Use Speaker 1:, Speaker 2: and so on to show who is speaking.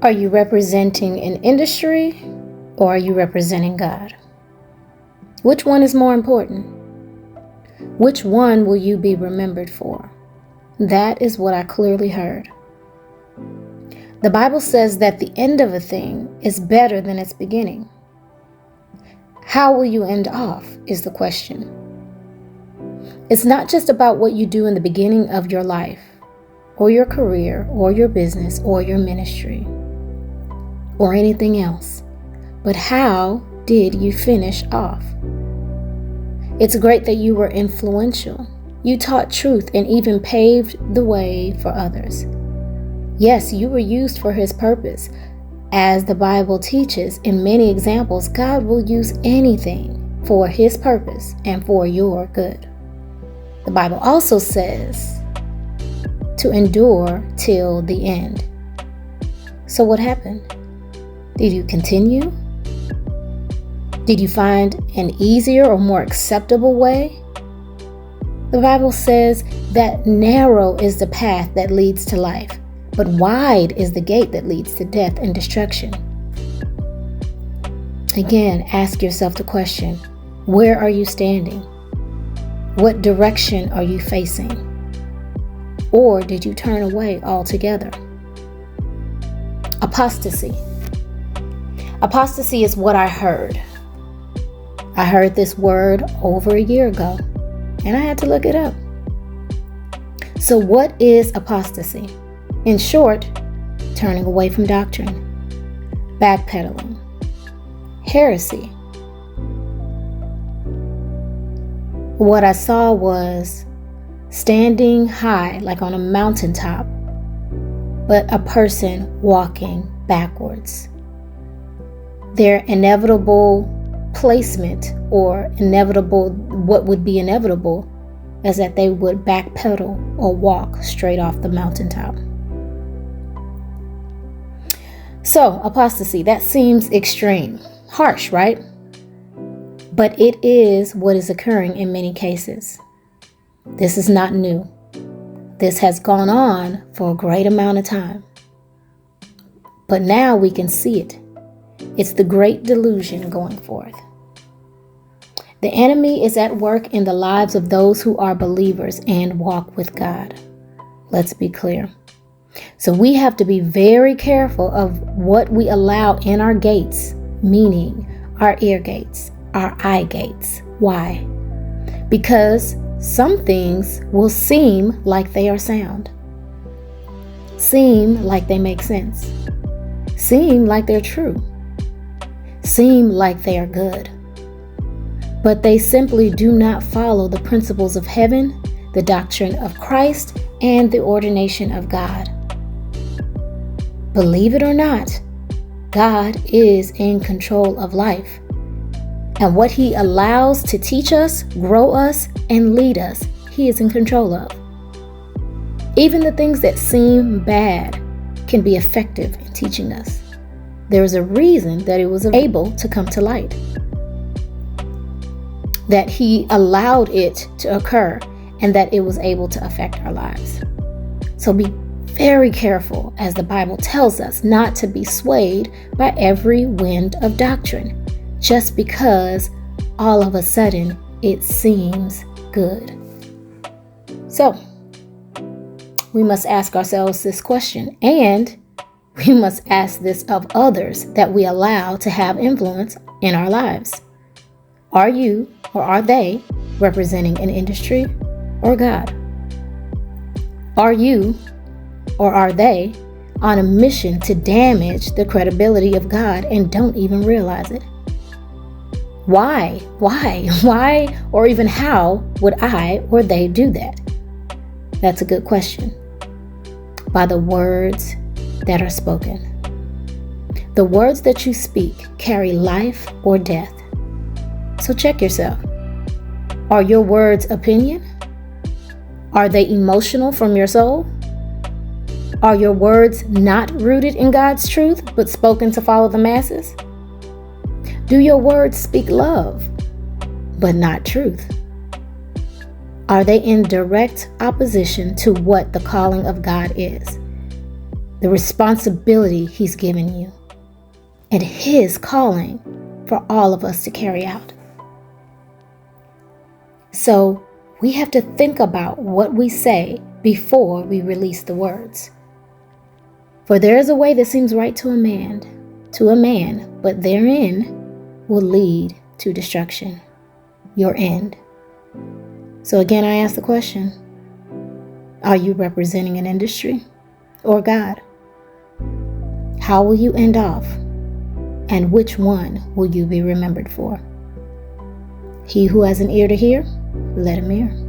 Speaker 1: Are you representing an industry or are you representing God? Which one is more important? Which one will you be remembered for? That is what I clearly heard. The Bible says that the end of a thing is better than its beginning. How will you end off is the question. It's not just about what you do in the beginning of your life, or your career, or your business, or your ministry, or anything else, but how did you finish off? It's great that you were influential. You taught truth and even paved the way for others. Yes, you were used for His purpose. As the Bible teaches, in many examples, God will use anything for His purpose and for your good. The Bible also says to endure till the end. So what happened? Did you continue? Did you find an easier or more acceptable way? The Bible says that narrow is the path that leads to life, but wide is the gate that leads to death and destruction. Again, ask yourself the question, where are you standing? What direction are you facing? Or did you turn away altogether? Apostasy. Apostasy is what I heard. I heard this word over a year ago, and I had to look it up. So what is apostasy? In short, turning away from doctrine, backpedaling, heresy. What I saw was standing high, like on a mountaintop, but a person walking backwards. Their inevitable placement or what would be inevitable is that they would backpedal or walk straight off the mountaintop. So, apostasy, that seems extreme, harsh, right? But it is what is occurring in many cases. This is not new. This has gone on for a great amount of time. But now we can see it. It's the great delusion going forth. The enemy is at work in the lives of those who are believers and walk with God. Let's be clear. So we have to be very careful of what we allow in our gates, meaning our ear gates, our eye gates. Why? Because some things will seem like they are sound, seem like they make sense, seem like they're true, seem like they are good. But they simply do not follow the principles of heaven, the doctrine of Christ, and the ordination of God. Believe it or not, God is in control of life. And what He allows to teach us, grow us, and lead us, He is in control of. Even the things that seem bad can be effective in teaching us. There is a reason that it was able to come to light, that He allowed it to occur, and that it was able to affect our lives. So be very careful, as the Bible tells us, not to be swayed by every wind of doctrine, just because all of a sudden it seems good. So, we must ask ourselves this question, and we must ask this of others that we allow to have influence in our lives. Are you or are they representing an industry or God? Are you or are they on a mission to damage the credibility of God and don't even realize it? Why, or even how would I or they do that? That's a good question. By the words that are spoken. The words that you speak carry life or death. So check yourself. Are your words opinion? Are they emotional from your soul? Are your words not rooted in God's truth, but spoken to follow the masses? Do your words speak love, but not truth? Are they in direct opposition to what the calling of God is? the responsibility He's given you, and His calling for all of us to carry out. So we have to think about what we say before we release the words. For there is a way that seems right to a man, but therein will lead to destruction, your end. So again, I ask the question, are you representing an industry or God? How will you end off? And which one will you be remembered for? He who has an ear to hear, let him hear.